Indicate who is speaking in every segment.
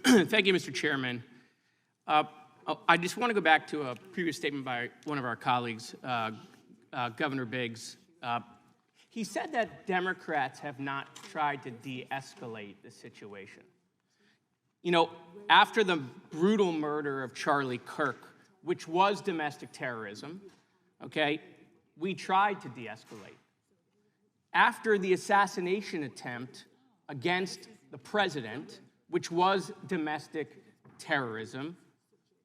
Speaker 1: Thank you, Mr. Chairman. I just want to go back to a previous statement by one of our colleagues, Governor Biggs. He said that Democrats have not tried to de-escalate the situation. You know, after the brutal murder of Charlie Kirk, which was domestic terrorism, okay, we tried to de-escalate. After the assassination attempt against the president, which was domestic terrorism,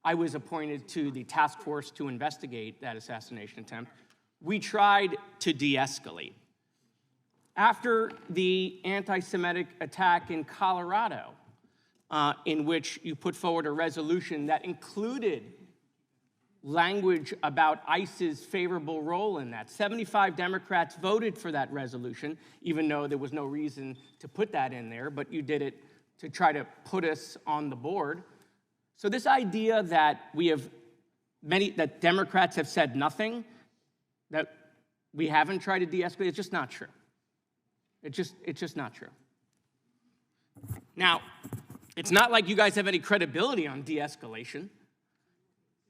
Speaker 1: I was appointed to the task force to investigate that assassination attempt. We tried to de-escalate. After the anti-Semitic attack in Colorado, in which you put forward a resolution that included language about ICE's favorable role in that. 75 Democrats voted for that resolution, even though there was no reason to put that in there, but you did it to try to put us on the board. So this idea that that Democrats have said nothing, that we haven't tried to de-escalate, it's just not true. It's just not true. Now, it's not like you guys have any credibility on de-escalation.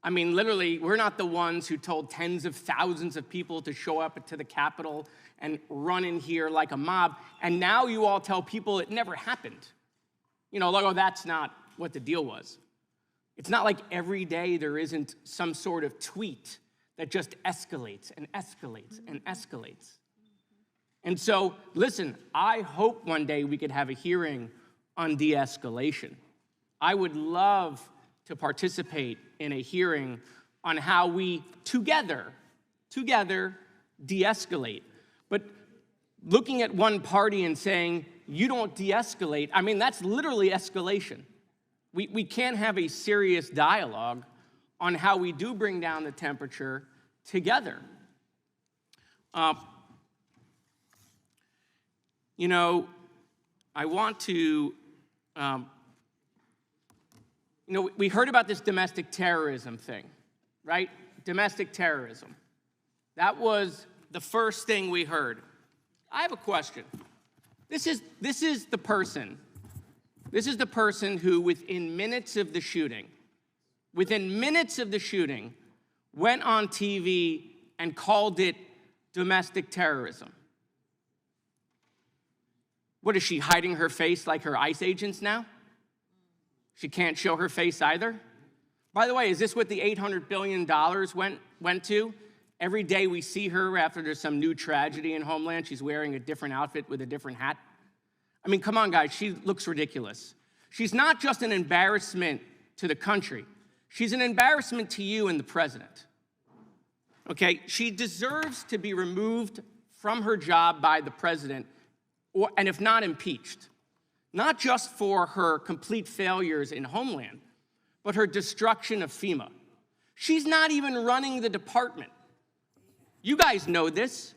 Speaker 1: I mean, literally, we're not the ones who told tens of thousands of people to show up to the Capitol and run in here like a mob, and now you all tell people it never happened. You know, like, oh, that's not what the deal was. It's not like every day there isn't some sort of tweet that just escalates and escalates and escalates. And so, listen, I hope one day we could have a hearing on de-escalation. I would love to participate in a hearing on how we together de-escalate. But looking at one party and saying, you don't de-escalate, I mean, that's literally escalation. We can't have a serious dialogue on how we do bring down the temperature together. You know, I want to, we heard about this domestic terrorism thing, right? Domestic terrorism. That was the first thing we heard. I have a question. This is the person who within minutes of the shooting, went on TV and called it domestic terrorism. What, is she hiding her face like her ICE agents now? She can't show her face either? By the way, is this what the $800 billion went to? Every day we see her after there's some new tragedy in Homeland, she's wearing a different outfit with a different hat. I mean, come on, guys, she looks ridiculous. She's not just an embarrassment to the country. She's an embarrassment to you and the president. Okay, she deserves to be removed from her job by the president, and if not impeached. Not just for her complete failures in Homeland, but her destruction of FEMA. She's not even running the department. You guys know this.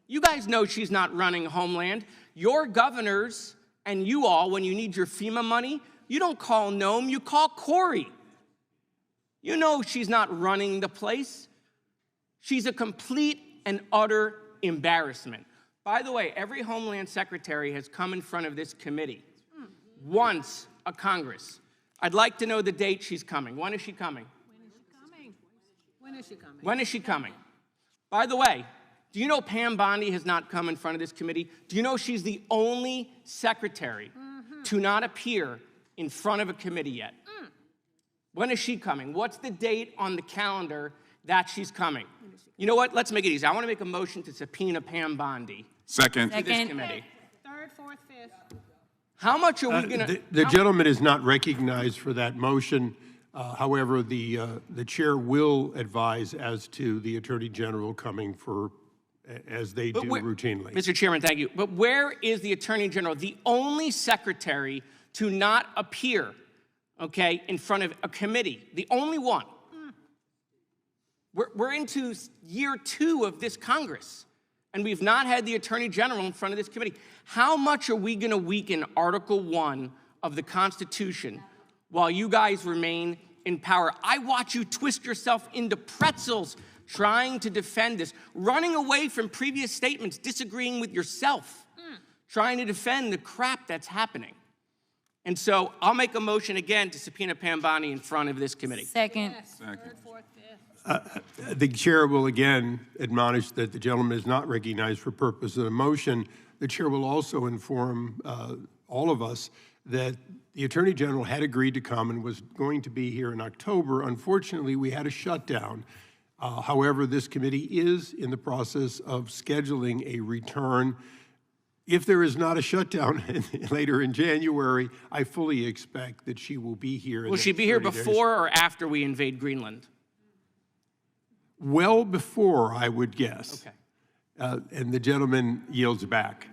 Speaker 1: You guys know she's not running Homeland. Your governors and you all, when you need your FEMA money, you don't call Noem, you call Corey. You know she's not running the place. She's a complete and utter embarrassment. By the way, every Homeland Secretary has come in front of this committee once a Congress. I'd like to know the date she's coming. When is she coming?
Speaker 2: When is she coming?
Speaker 1: When is she coming? By the way, do you know Pam Bondi has not come in front of this committee? Do you know she's the only secretary to not appear in front of a committee yet? When is she coming? What's the date on the calendar that she's coming? You know what? Let's make it easy. I want to make a motion to subpoena Pam Bondi.
Speaker 3: Second.
Speaker 1: To this committee.
Speaker 2: Third, fourth, fifth.
Speaker 1: How much are we going to...
Speaker 4: The gentleman is not recognized for that motion. However, the chair will advise as to the Attorney General coming for, as they do routinely.
Speaker 1: Mr. Chairman, thank you. But where is the Attorney General, the only secretary to not appear, okay, in front of a committee? The only one. We're into year 2 of this Congress, and we've not had the Attorney General in front of this committee. How much are we going to weaken Article 1 of the Constitution while you guys remain in power? I watch you twist yourself into pretzels trying to defend this, running away from previous statements, disagreeing with yourself, trying to defend the crap that's happening. And so I'll make a motion again to subpoena Pam Bondi in front of this committee.
Speaker 2: Second. Third, fourth, fifth.
Speaker 4: The chair will again admonish that the gentleman is not recognized for purpose of the motion. The chair will also inform all of us that the Attorney General had agreed to come and was going to be here in October. Unfortunately, we had a shutdown. However, this committee is in the process of scheduling a return. If there is not a shutdown later in January, I fully expect that she will be here.
Speaker 1: Will she be here before or after we invade Greenland?
Speaker 4: Well before, I would guess.
Speaker 1: Okay.
Speaker 4: And the gentleman yields back.